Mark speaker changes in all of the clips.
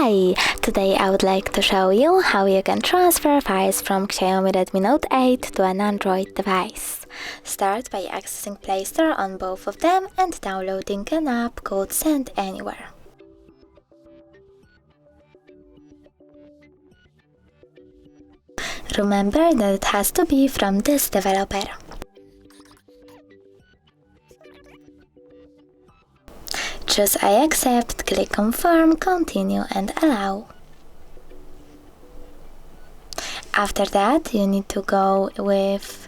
Speaker 1: Hi! Today I would like to show you how you can transfer files from XIAOMI Redmi Note 8 to an Android device. Start by accessing Play Store on both of them and downloading an app called Send Anywhere. Remember that it has to be from this developer. Choose I accept, click Confirm, Continue and Allow. After that, you need to go with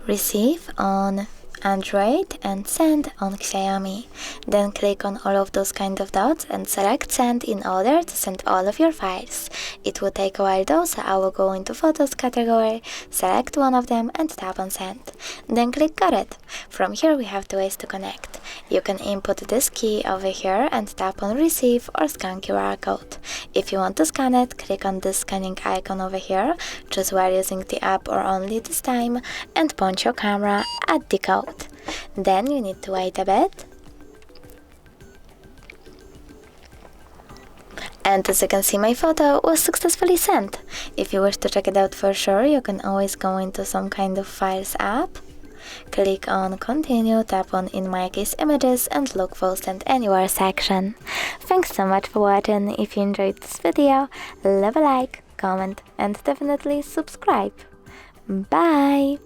Speaker 1: Receive on Android and Send on XIAOMI. Then click on all of those kind of dots and select Send in order to send all of your files. It will take a while though, so I will go into Photos category, select one of them and tap on Send. Then click Got it. From here we have two ways to connect. You can input this key over here and tap on Receive or Scan QR code. If you want to scan it, click on this scanning icon over here, choose while using the app or only this time, and point your camera at the code. Then you need to wait a bit. And as you can see, my photo was successfully sent. If you wish to check it out for sure, you can always go into some kind of Files app, click on Continue, tap on, in my case, Images, and look for Send Anywhere section. Thanks so much for watching. If you enjoyed this video, leave a like, comment, and definitely subscribe. Bye!